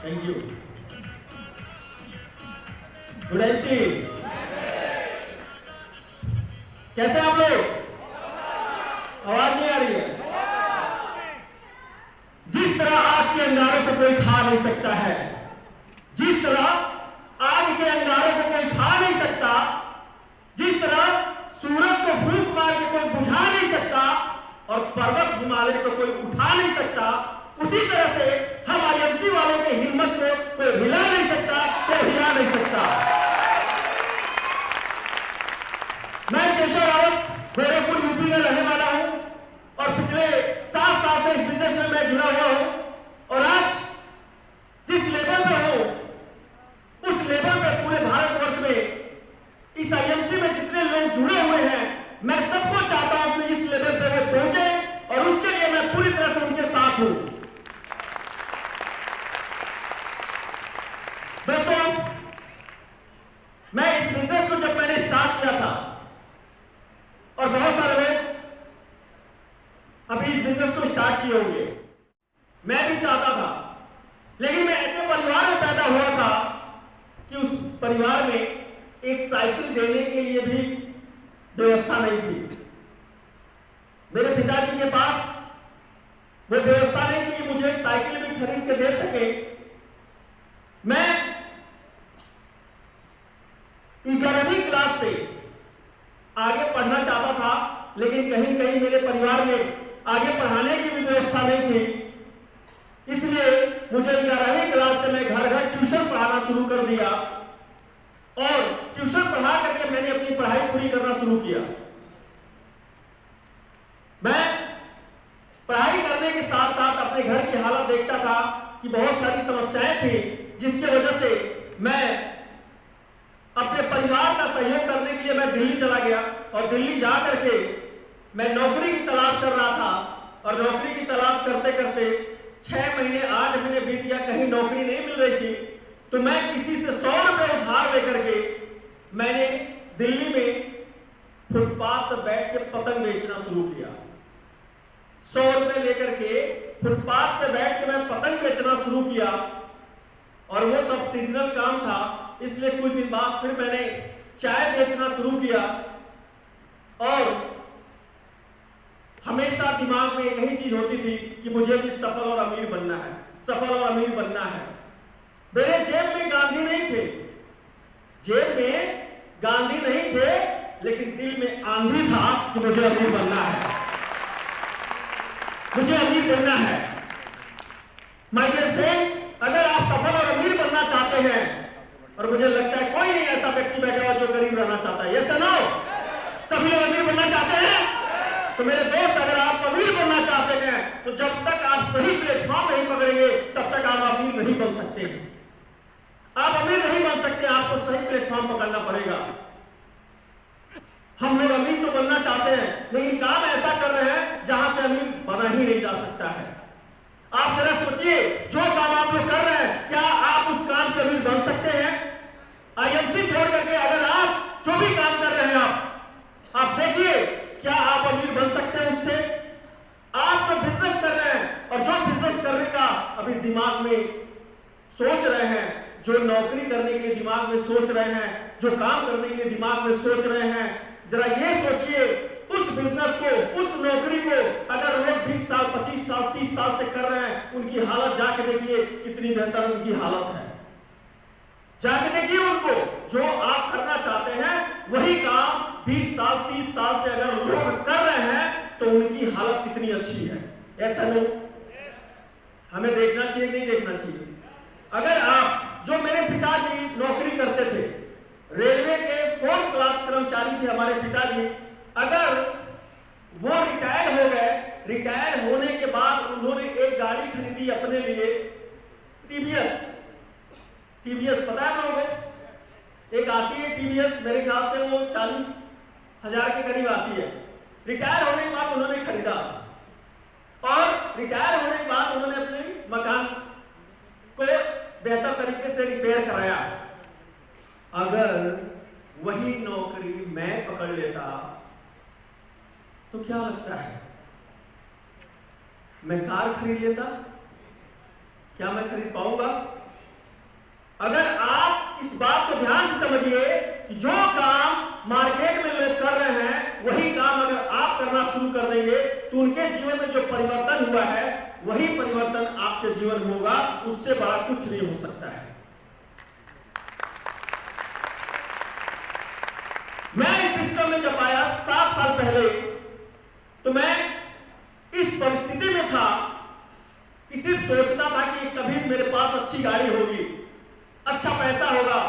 Thank you. Good MC, कैसे आप लोग? आवाज नहीं आ रही है? जिस तरह आग के अंगारों को कोई खा नहीं सकता है, जिस तरह आग के अंगारों को कोई खा नहीं सकता, जिस तरह सूरज को फूंक मार के कोई बुझा नहीं सकता और पर्वत हिमालय को कोई उठा नहीं सकता, उसी तरह से हम आईएमसी वालों की हिम्मत को कोई हिला नहीं सकता, कोई हिला नहीं सकता। मैं केशव रावत गोरखपुर यूपी का रहने वाला हूं और पिछले 7 साल से इस बिजनेस में मैं जुड़ा हुआ हूं और आज जिस लेवल पे हूं उस लेवल पे पूरे भारतवर्ष में इस आईएमसी में जितने लोग जुड़े हुए हैं, मैं सबको चाहता हूं कि इस लेवल पे वो पहुंचे और उसके लिए मैं पूरी तरह से उनके साथ हूं। दोस्तों, मैं इस बिजनेस को जब मैंने स्टार्ट किया था और बहुत सारे लोग अभी इस बिजनेस को स्टार्ट किए होंगे, मैं भी चाहता था, लेकिन मैं ऐसे परिवार में पैदा हुआ था कि उस परिवार में एक साइकिल देने के लिए भी व्यवस्था नहीं थी। मेरे पिताजी के पास वो व्यवस्था नहीं थी कि मुझे एक साइकिल भी खरीद के दे सके। मैं 11वीं क्लास से आगे पढ़ना चाहता था, लेकिन कहीं कहीं मेरे परिवार में आगे पढ़ाने की भी व्यवस्था नहीं थी, इसलिए मुझे 11वीं क्लास से मैं घर घर ट्यूशन पढ़ाना शुरू कर दिया और ट्यूशन पढ़ा करके मैंने अपनी पढ़ाई पूरी करना शुरू किया। मैं पढ़ाई करने के साथ साथ अपने घर की हालत देखता था कि बहुत सारी समस्याएं थी, जिसके वजह से मैं अपने परिवार का सहयोग करने के लिए मैं दिल्ली चला गया और दिल्ली जा करके मैं नौकरी की तलाश कर रहा था और नौकरी की तलाश करते करते 6 महीने 8 महीने बीत गया, कहीं नौकरी नहीं मिल रही थी। तो मैं किसी से 100 रुपए उधार लेकर के मैंने दिल्ली में फुटपाथ पर बैठ के पतंग बेचना शुरू किया। 100 रुपए लेकर के फुटपाथ पे बैठ के मैं पतंग बेचना शुरू किया और वो सब सीजनल काम था, इसलिए कुछ दिन बाद फिर मैंने चाय बेचना शुरू किया और हमेशा दिमाग में यही चीज होती थी कि मुझे भी सफल और अमीर बनना है, सफल और अमीर बनना है। मेरे जेब में गांधी नहीं थे, जेब में गांधी नहीं थे, लेकिन दिल में आंधी था कि मुझे अमीर बनना है, मुझे अमीर बनना है। माय डियर फ्रेंड, अगर आप सफल और अमीर बनना चाहते हैं, और मुझे लगता है कोई नहीं ऐसा व्यक्ति बैठा हुआ जो गरीब रहना चाहता है, यस और नो? सभी लोग अमीर बनना चाहते हैं। तो मेरे दोस्त, अगर आप अमीर बनना चाहते हैं तो जब तक आप सही प्लेटफॉर्म नहीं पकड़ेंगे तब तक आप अमीर नहीं बन सकते। आप अमीर नहीं बन सकते, आपको सही प्लेटफॉर्म पकड़ना पड़ेगा। हम लोग अमीर तो बनना चाहते हैं, लेकिन काम ऐसा कर रहे हैं जहां से अमीर बना ही नहीं जा सकता है। आप जरा सोचिए, जो काम आप लोग कर रहे हैं, क्या आप उस काम से अमीर बन सकते हैं? आईएमसी छोड़ करके अगर आप जो भी काम कर रहे हैं, आप देखिए, क्या आप अमीर बन सकते हैं उससे? आप जो बिजनेस कर रहे हैं और जो बिजनेस करने का अभी दिमाग में सोच रहे हैं, जो नौकरी करने के लिए दिमाग में सोच रहे हैं, जो काम करने के लिए दिमाग में सोच रहे हैं, जरा ये सोचिए, उस बिजनेस को, उस नौकरी को अगर लोग 20 साल 25 साल 30 साल से कर रहे हैं, उनकी हालत जाके देखिए कितनी बेहतर उनकी हालत है। जाके देखिए उनको, जो आप करना चाहते हैं वही काम 20 साल 30 साल से अगर लोग कर रहे हैं तो उनकी हालत कितनी अच्छी है। ऐसा नहीं, हमें देखना चाहिए नहीं देखना चाहिए। अगर आप, जो मेरे पिताजी नौकरी करते थे, रेलवे के 4th क्लास कर्मचारी थे हमारे पिताजी, अगर वो रिटायर हो गए, रिटायर होने के बाद उन्होंने एक गाड़ी खरीदी अपने लिए, टीवीएस पता है लोगों को? एक आती है टीवीएस, मेरे ख्याल से वो 40,000 के करीब आती है। रिटायर होने के बाद उन्होंने खरीदा और रिटायर होने के बाद उन्होंने अपने मकान को बेहतर तरीके से रिपेयर कराया। अगर वही नौकरी मैं पकड़ लेता तो क्या लगता है, मैं कार खरीद लेता? क्या मैं खरीद पाऊंगा? अगर आप इस बात को ध्यान से समझिए कि जो काम मार्केट में लोग कर रहे हैं वही काम अगर आप करना शुरू कर देंगे तो उनके जीवन में जो परिवर्तन हुआ है वही परिवर्तन आपके जीवन में होगा, उससे बड़ा कुछ नहीं हो सकता है। मैं इस सिस्टम में जब आया 7 साल पहले, तो मैं इस परिस्थिति में था कि सिर्फ सोचता था कि कभी मेरे पास अच्छी गाड़ी होगी, अच्छा पैसा होगा।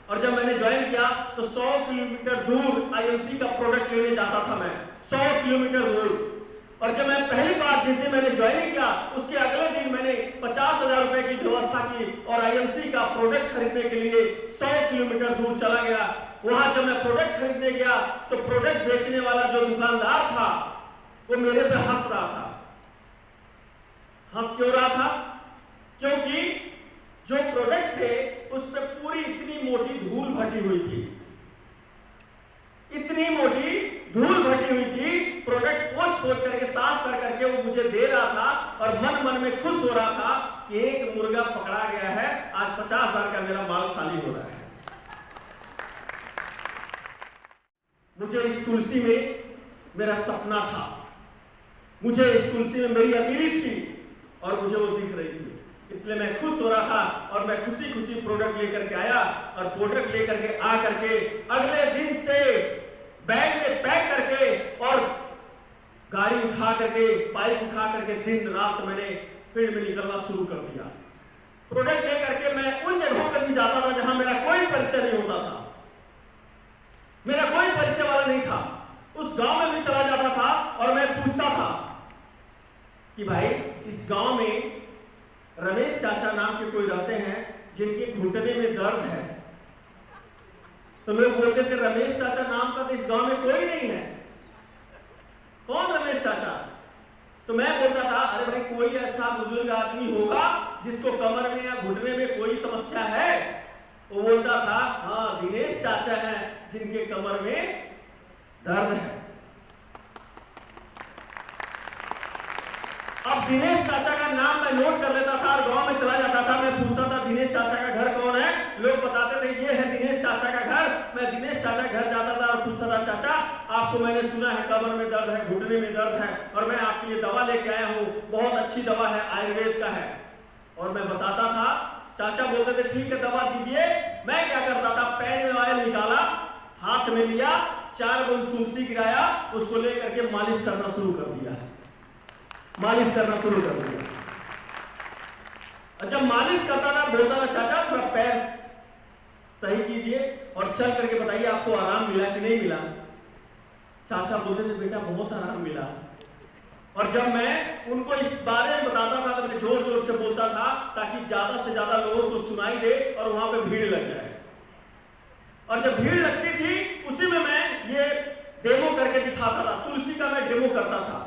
और जब मैंने ज्वाइन किया तो 100 किलोमीटर दूर आईएमसी का प्रोडक्ट लेने जाता था मैं, 100 किलोमीटर दूर। और जब मैं पहली बार जिस दिन मैंने ज्वाइन किया उसके अगले दिन मैंने 50,000 रुपए की व्यवस्था की और आईएमसी का प्रोडक्ट खरीदने के लिए 100 किलोमीटर दूर चला गया। वहां जब मैं प्रोडक्ट खरीदने गया तो प्रोडक्ट बेचने वाला जो दुकानदार था वो मेरे पे हंस रहा था। हंस क्यों रहा था? क्योंकि जो प्रोडक्ट थे उस पर पूरी इतनी मोटी धूल भटी हुई थी, इतनी मोटी धूल भटी हुई थी। प्रोडक्ट पोंछ करके साफ करके वो मुझे दे रहा था और मन मन में खुश हो रहा था कि एक मुर्गा पकड़ा गया है, आज 50,000 का मेरा माल खाली हो रहा है। मुझे इस तुलसी में मेरा सपना था, मुझे इस तुलसी में मेरी अमीरी थी और मुझे वो दिख रही थी, इसलिए मैं खुश हो रहा था। और मैं खुशी खुशी प्रोडक्ट लेकर के आया और प्रोडक्ट लेकर के आ करके अगले दिन से बैग में पैक करके और गाड़ी उठा करके, बाइक उठा करके दिन रात मैंने फील्ड में निकलना शुरू कर दिया। प्रोडक्ट लेकर के मैं उन जगहों पर भी जाता था जहां मेरा कोई परिचय नहीं होता था, मेरा कोई परिचय वाला नहीं था। उस गांव में भी चला जाता था और मैं पूछता था कि भाई इस गांव में रमेश चाचा नाम के कोई रहते हैं जिनके घुटने में दर्द है। तो लोग बोलते थे रमेश चाचा नाम का तो इस गांव में कोई नहीं है, कौन रमेश चाचा? तो मैं बोलता था अरे भाई कोई ऐसा बुजुर्ग आदमी होगा जिसको कमर में या घुटने में कोई समस्या है। वो बोलता था हाँ दिनेश चाचा हैं जिनके कमर में दर्द है। अब दिनेश चाचा का नाम मैं नोट कर लेता था और गांव में चला जाता था, मैं पूछता था दिनेश चाचा का घर कौन है? लोग बताते थे ये है दिनेश चाचा का घर। मैं दिनेश चाचा घर जाता था और पूछता था चाचा आपको मैंने सुना है कमर में दर्द है, घुटने में दर्द है और मैं आपके लिए दवा लेके आया हूँ, बहुत अच्छी दवा है, आयुर्वेद का है। और मैं बताता था, चाचा बोलते थे ठीक है दवा दीजिए। मैं क्या करता था, पैन में ऑयल निकाला, हाथ में लिया, 4 बूंद तुलसी गिराया, उसको लेकर के मालिश करना शुरू कर दिया, मालिश करना शुरू कर दिया। और जब मालिश करता था बोलता था चाचा थोड़ा पैर सही कीजिए और चल करके बताइए आपको आराम मिला कि नहीं मिला। चाचा बोलते थे बेटा बहुत आराम मिला। और जब मैं उनको इस बारे में बताता था तो मैं जोर जोर से बोलता था ताकि ज्यादा से ज्यादा लोगों को सुनाई दे और वहां पे भीड़ लग जाए। और जब भीड़ लगती थी उसी में मैं ये डेमो करके दिखाता था, तुलसी का मैं डेमो करता था।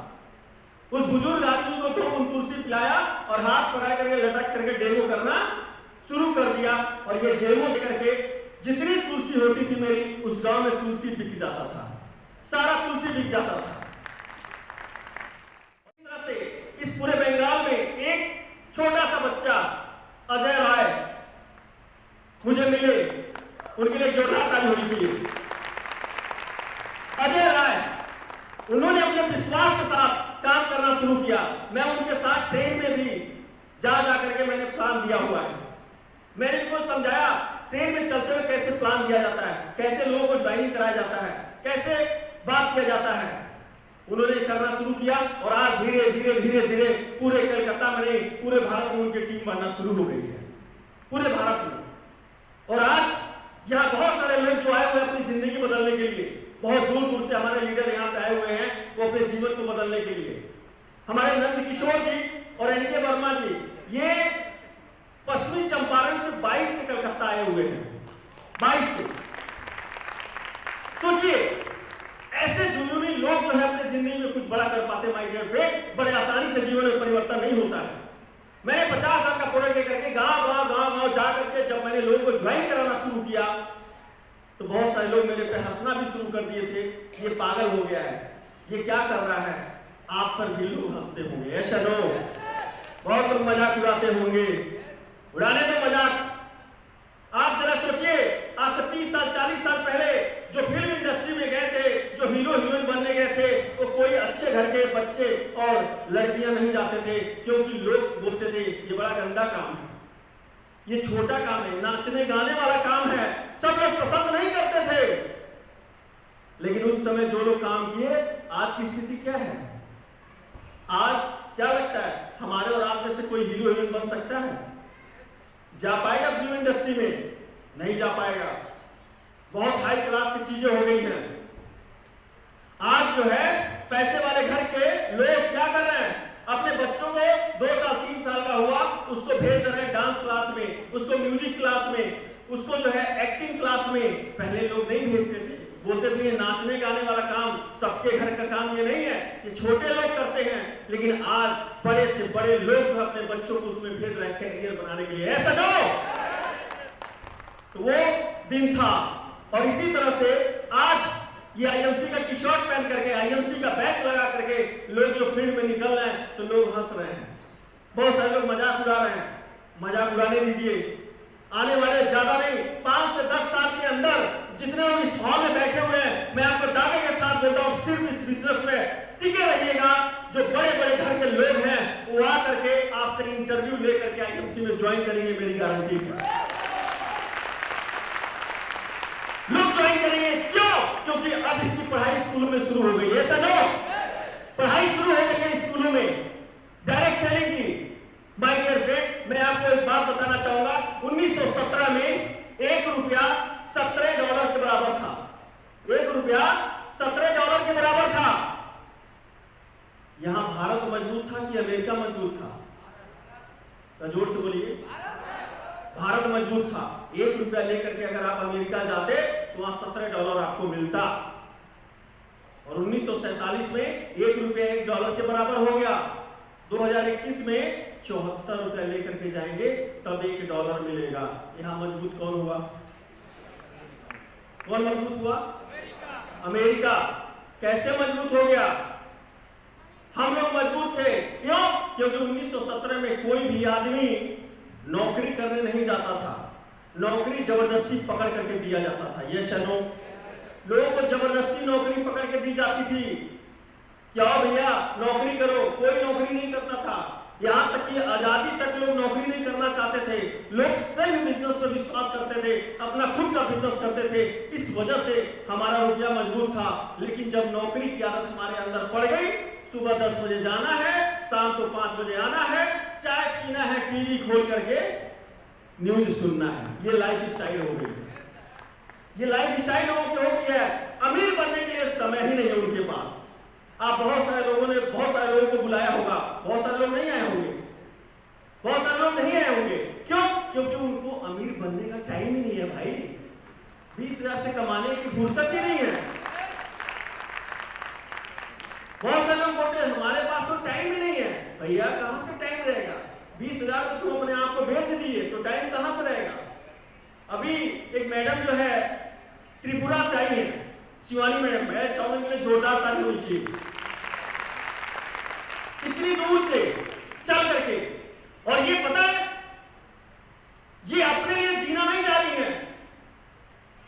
उस बुजुर्ग आदमी को तो उन तुलसी पिलाया और हाथ पकड़ करके लटक करके डेमो करना शुरू कर दिया। और ये डेमो करके जितनी तुलसी होती थी मेरी उस गांव में तुलसी बिक जाता था, सारा तुलसी बिक जाता था। इस तरह से इस पूरे बंगाल में एक छोटा सा बच्चा अजय राय मुझे मिले, उनके लिए जोरदार ताली होनी चाहिए। अजय राय उन्होंने अपने विश्वास के साथ काम करना शुरू किया। मैं उनके साथ ट्रेन में भी जा करके मैंने प्लान दिया हुआ है। मैंने उनको समझाया ट्रेन में चलते हुए कैसे प्लान दिया जाता है, कैसे लोगों को ज्वाइनिंग कराया जाता है, कैसे बात किया जाता है। उन्होंने करना शुरू किया और आज धीरे धीरे धीरे धीरे पूरे कलकत्ता में नहीं पूरे भारत में उनकी टीम बनना शुरू हो गई है, पूरे भारत में। और आज यहाँ बहुत सारे लोग जो आए हुए अपनी जिंदगी बदलने के लिए, बहुत दूर दूर से हमारे लीडर यहाँ पे आए हुए हैं वो अपने जीवन को बदलने के लिए। हमारे नंद किशोर जी और एनके वर्मा जी ये पश्चिमी चंपारण से 22 से कलकत्ता आए हुए हैं, 22 से। सोचिए ऐसे जुनूनी लोग जो है अपने जिंदगी में कुछ बड़ा कर पाते। माय डियर फ्रेंड, बड़े आसानी से जीवन में परिवर्तन नहीं होता है। मैंने 50,000 का प्रोडक्ट लेकर के गांव जा करके जब मैंने लोगों को ज्वाइन कराना शुरू किया तो बहुत सारे लोग मेरे पे हंसना भी शुरू कर दिए थे, ये पागल हो गया है, ये क्या कर रहा है। आप पर भी लोग हंसते होंगे, ऐसा नो, बहुत लोग मजाक उड़ाते होंगे, उड़ाने में मजाक ये छोटा काम है, नाचने गाने वाला काम है, सब लोग पसंद नहीं करते थे। लेकिन उस समय जो लोग काम किए, आज की स्थिति क्या है? आज क्या लगता है हमारे और आप में से कोई हीरो हीरोइन बन सकता है? जा पाएगा फिल्म इंडस्ट्री में? नहीं जा पाएगा। बहुत हाई क्लास की चीजें हो गई हैं। आज जो है पैसे वाले घर के लोग क्या कर रहे हैं, अपने बच्चों को 2 साल 3 साल का हुआ उसको भेज रहे हैं डांस क्लास में, उसको म्यूजिक क्लास में, उसको जो है एक्टिंग क्लास में। पहले लोग नहीं भेजते थे, बोलते थे ये नाचने गाने वाला काम सबके घर का काम ये नहीं है, ये छोटे लोग करते हैं। लेकिन आज बड़े से बड़े लोग जो अपने बच्चों को उसमें भेज रहे हैं कैरियर बनाने के लिए। ऐसा नो, तो वो दिन था। और इसी तरह से आज ये आईएमसी का टी शर्ट पहन करके, आईएमसी का बैच लगा करके लोग जो फील्ड में निकल रहे हैं, तो लोग हंस रहे हैं। बहुत सारे लोग मजाक उड़ा रहे हैं, मजाक उड़ाने दीजिए। आने वाले ज्यादा नहीं 5 से 10 साल के अंदर जितने लोग इस हॉल में बैठे हुए हैं, मैं आपको दावे के साथ बोलता हूं, सिर्फ इस बिजनेस में टिके रहिएगा। जो बड़े बड़े घर के लोग हैं वो आ करके आपसे इंटरव्यू लेकर के आईएमसी में ज्वाइन करेंगे, मेरी गारंटी है। लोग ज्वाइन करेंगे, क्यों? क्योंकि अब इसकी पढ़ाई स्कूलों में शुरू हो गई है। ऐसा नो, पढ़ाई शुरू हो गई है स्कूलों में डायरेक्ट सेलिंग की। माय डियर फ्रेंड, मैं आपको एक बात बताना चाहूंगा, 1917 में $1 $17 के बराबर था। $1 $17 के बराबर था। यहां भारत मजबूत था कि अमेरिका मजबूत था? जोर से बोलिए। भारत मजबूत था। $1 लेकर के अगर आप अमेरिका जाते तो वहां $17 आपको मिलता। और 1947 में $1 $1 के बराबर हो गया। 2021 में ₹74 लेकर के जाएंगे तब $1 मिलेगा। यहां मजबूत कौन हुआ? कौन मजबूत हुआ? अमेरिका। कैसे मजबूत हो गया? हम लोग मजबूत थे। क्यों? क्योंकि 1917 में कोई भी आदमी नौकरी करने नहीं जाता था। नौकरी जबरदस्ती पकड़ करके दिया जाता था। ये शनो, लोगों को जबरदस्ती नौकरी पकड़ के दी जाती थी। क्या भैया नौकरी करो, कोई नौकरी नहीं करता था। यहां तक कि आजादी तक लोग नौकरी नहीं करना चाहते थे। लोग सेल्फ बिजनेस पर विश्वास करते थे, अपना खुद का बिजनेस करते थे। इस वजह से हमारा रुपया मजबूत था। लेकिन जब नौकरी की आदत हमारे अंदर पड़ गई, सुबह 10 बजे जाना है, शाम को 5 बजे आना है, चाय पीना है, टीवी खोल करके न्यूज सुनना है, ये लाइफ स्टाइल हो गई। ये लाइफ स्टाइल हो गया है। अमीर बनने के लिए समय ही नहीं है उनके पास। आप बहुत सारे लोगों को बुलाया होगा, बहुत सारे लोग नहीं आए होंगे, बहुत सारे लोग नहीं आए होंगे। क्यों? क्योंकि उनको अमीर बनने का टाइम ही नहीं है भाई। 20,000 से कमाने की फुर्सत ही नहीं है। बहुत सारे लोग बोलते हैं हमारे पास तो टाइम ही नहीं है। भैया कहां से टाइम रहेगा? 20,000 तो तुम अपने आप को बेच दिए, तो टाइम कहां से रहेगा? अभी एक मैडम जो है त्रिपुरा से आई है, शिवानी मैडम, मैं चाहूंगा कि जोरदार ताली होनी चाहिए। इतनी दूर से चल करके, और ये पता है ये अपने लिए जीना नहीं जा रही है।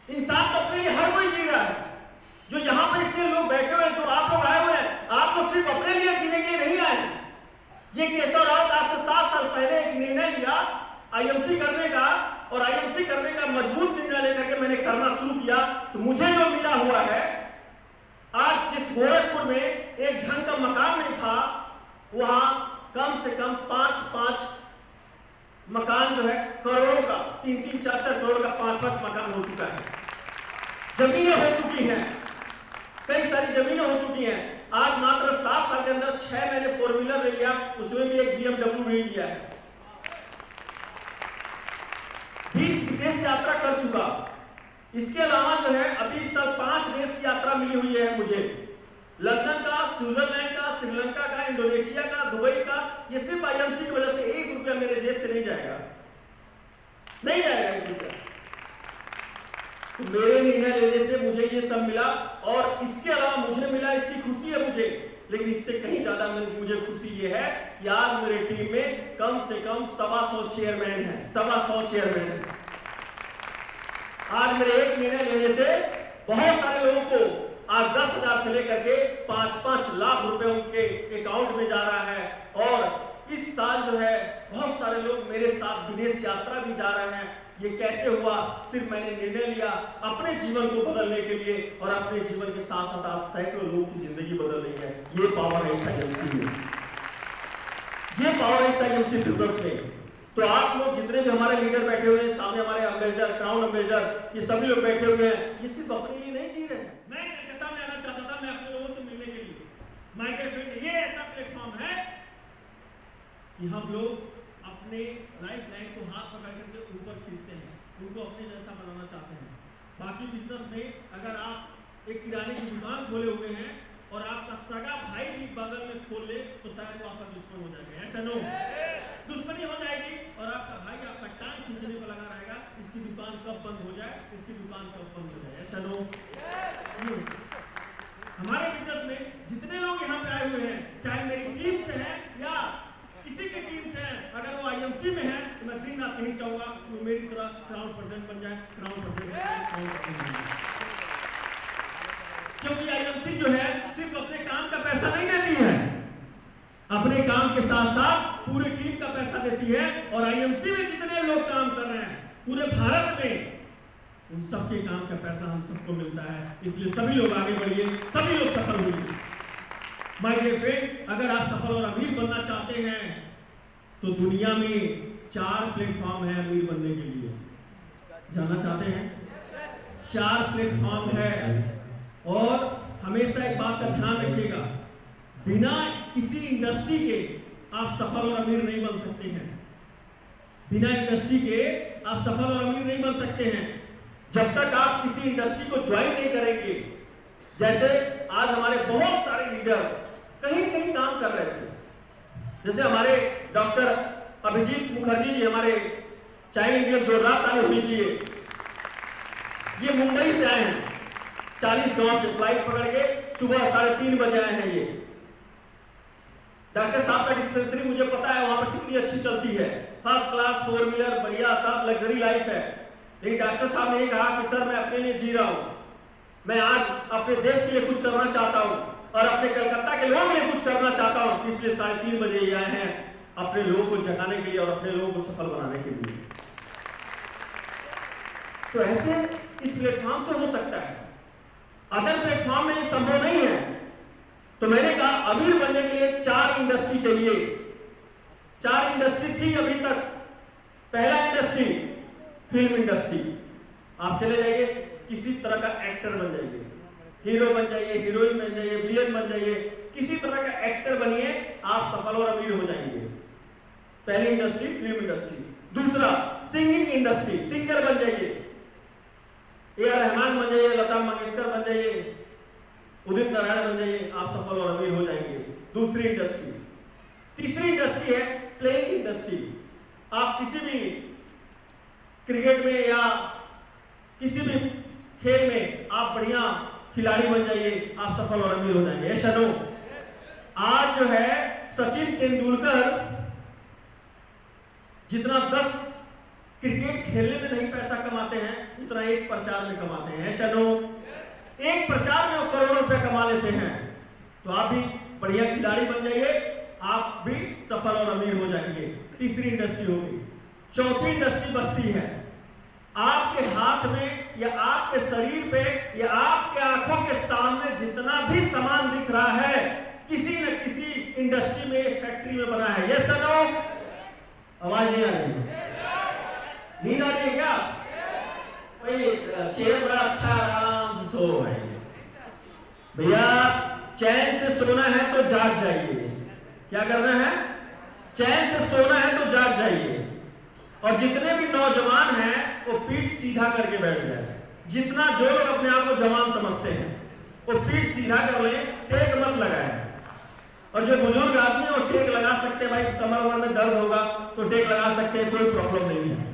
इंसान तो अपने लिए हर कोई जी रहा है। जो यहां पे इतने लोग बैठे हुए हैं, जो आप लोग आए हुए हैं, आप लोग सिर्फ अपने लिए जीने के लिए नहीं आए। ये केशव राउत आज से 7 साल पहले एक निर्णय लिया आईएमसी करने का, और आईएमसी करने का मजबूत निर्णय लेकर के मैंने करना शुरू किया। तो मुझे जो मिला हुआ है, आज जिस गोरखपुर में एक ढंग का मकान नहीं था, वहां कम से कम 5-5 मकान जो है करोड़ों का, 3-3, 4-4 करोड़ का 5-5 मकान हो चुका है। जमीनें हो चुकी हैं, कई सारी जमीनें हो चुकी हैं। आज मात्र 7 साल के अंदर 6 मैंने 4 व्हीलर ले लिया, उसमें भी एक BMW ले लिया है। 20 विदेश यात्रा कर चुका। इसके अलावा जो है अभी इस साल 5 देश की यात्रा मिली हुई है मुझे। लंदन का, स्विट्जरलैंड का, श्रीलंका का, इंडोनेशिया का, दुबई का। ये सिर्फ आईएमसी की वजह से ₹1 मेरे जेब से नहीं जाएगा, नहीं जाएगा ₹1। तो मेरे निर्णय लेने से मुझे ये सब मिला, और इसके अलावा मुझे मिला, इसकी खुशी है मुझे। लेकिन इससे कहीं ज्यादा मुझे खुशी ये है कि आज मेरे टीम में कम से कम 125 चेयरमैन हैं, 125 चेयरमैन हैं। आज मेरे एक निर्णय लेने से बहुत सारे लोगों को आज 10,000 से लेकर के 5-5 लाख रुपए उनके अकाउंट में जा रहा है। और इस साल जो है बहुत सारे लोग मेरे साथ विदेश यात्रा भी जा रहे हैं। ये कैसे हुआ? सिर्फ मैंने निर्णय लिया अपने जीवन को बदलने के लिए, और अपने जीवन के साथ साथ आज सैकड़ों लोगों की जिंदगी बदल रही है। ये पावर है SIMC में, ये पावर है SIMC बिजनेस में। तो आप लोग जितने भी हमारे लीडर बैठे हुए हैं, सामने हमारे अम्बेसडर, क्राउन अम्बेसडर, ये सभी लोग बैठे हुए हैं, ये सिर्फ अपने लिए नहीं जी रहे हैं। मैं कलकत्ता में आना चाहता था, मैं अपने लोगों से मिलने के लिए। माइकल फेल्ड ये ऐसा प्लेटफॉर्म है कि हम लोग अपने लाइफ लाइन को हाथ पकड़ करके ऊपर खींचते हैं, उनको अपने जैसा बनाना चाहते हैं। बाकी बिजनेस में अगर आप एक किराने की दुकान खोले हुए हैं और आपका सगा भाई भी बगल में खोल ले तो शायद वो आपका दुश्मन हो जाएगा। ऐसा नो, दुश्मनी हो जाएगी और आपका भाई आपका टांग खींचने पर लगा रहेगा, इसकी दुकान कब बंद हो जाए, इसकी दुकान कब बंद हो जाए। ऐसा नो, हमारे बिजनेस में जितने लोग यहाँ पे आए हुए हैं, चाहे मेरी टीम से हैं या किसी की टीम से है, अगर वो IMC में है तो मैं दिन रात नहीं चाहूंगा कि वो मेरी तरह क्राउन प्रेसिडेंट बन जाए, क्योंकि IMC जो है सिर्फ अपने काम का पैसा नहीं देती है, अपने काम के साथ साथ पूरी टीम का पैसा देती है। और IMC में जितने लोग काम कर रहे हैं पूरे भारत में, उन सबके काम का पैसा हम सबको मिलता है। इसलिए सभी लोग आगे बढ़िए, सभी लोग सफल होइए। माय डियर फ्रेंड, अगर आप सफल और अमीर बनना चाहते हैं तो दुनिया में 4 प्लेटफॉर्म है अमीर बनने के लिए। जानना चाहते हैं? 4 प्लेटफॉर्म है। और हमेशा एक बात का ध्यान रखिएगा, बिना किसी इंडस्ट्री के आप सफल और अमीर नहीं बन सकते हैं। बिना इंडस्ट्री के आप सफल और अमीर नहीं बन सकते हैं जब तक आप किसी इंडस्ट्री को ज्वाइन नहीं करेंगे। जैसे आज हमारे बहुत सारे लीडर कहीं कहीं काम कर रहे थे, जैसे हमारे डॉक्टर अभिजीत मुखर्जी जी, हमारे चाइल्ड इंडियन जोरदार ताली होनी चाहिए। ये मुंबई से आए हैं, 40 गांव से फ्लाइट पकड़ के सुबह 3:30 बजे आए हैं। ये डॉक्टर साहब का डिस्पेंसरी मुझे पता है वहां पर कितनी अच्छी चलती है, फर्स्ट क्लास 4 व्हीलर, बढ़िया सब लग्जरी लाइफ है। लेकिन डॉक्टर साहब ने ये कहा कि सर मैं अपने लिए जी रहा हूं, मैं आज अपने देश के लिए कुछ करना चाहता हूं और अपने कलकत्ता के लोगों के लिए कुछ करना चाहता हूं, इसलिए 3:30 बजे ये आए हैं अपने लोगों को जगाने के लिए और अपने लोगों को सफल बनाने के लिए। तो ऐसे इस प्लेटफॉर्म से हो सकता है, अदर प्लेटफॉर्म में ये संभव नहीं है। तो मैंने कहा अमीर बनने के लिए 4 इंडस्ट्री चाहिए। 4 इंडस्ट्री थी अभी तक। पहला इंडस्ट्री फिल्म इंडस्ट्री। आप चले जाइए, किसी तरह का एक्टर बन जाइए, हीरो बन जाइए, हीरोइन बन जाइए, विलेन बन जाइए, किसी तरह का एक्टर बनिए, आप सफल और अमीर हो जाएंगे। पहली इंडस्ट्री फिल्म इंडस्ट्री। दूसरा सिंगिंग इंडस्ट्री, सिंगर बन जाइए, A.R. रहमान बन जाइए, लता मंगेशकर बन जाइए, उदित नारायण बन जाइए, आप सफल और अमीर हो जाएंगे। दूसरी इंडस्ट्री। तीसरी इंडस्ट्री है प्लेइंग इंडस्ट्री। आप किसी भी क्रिकेट में या किसी भी खेल में आप बढ़िया खिलाड़ी बन जाइए, आप सफल और अमीर हो जाएंगे। ऐसा नो, आज जो है सचिन तेंदुलकर जितना 10 क्रिकेट खेलने में नहीं पैसा कमाते हैं उतना एक प्रचार में कमाते हैं। ऐसा नो, एक प्रचार में वो करोड़ों रुपए कमा लेते हैं। तो आप भी बढ़िया खिलाड़ी बन जाइए, आप भी सफल और अमीर हो जाएंगे। तीसरी इंडस्ट्री होगी। चौथी इंडस्ट्री बचती है आपके हाथ में या आपके शरीर पे या आपके आंखों के सामने जितना भी सामान दिख रहा है, किसी न किसी इंडस्ट्री में, फैक्ट्री में बना है। ये सुनो, आवाज नहीं आ रही, नींद आ रही है क्या? चेयर बड़ा अच्छा आराम से सो भाई। भैया चैन से सोना है तो जाग जाइए। क्या करना है? चैन से सोना है तो जाग जाइए। और जितने भी नौजवान हैं वो पीठ सीधा करके बैठ जाए। जितना जो लोग अपने आप को जवान समझते हैं वो पीठ सीधा कर लें, टेक मत लगाए। और जो बुजुर्ग आदमी और टेक लगा सकते हैं, भाई कमर वमर में दर्द होगा तो टेक लगा सकते हैं, कोई प्रॉब्लम नहीं है।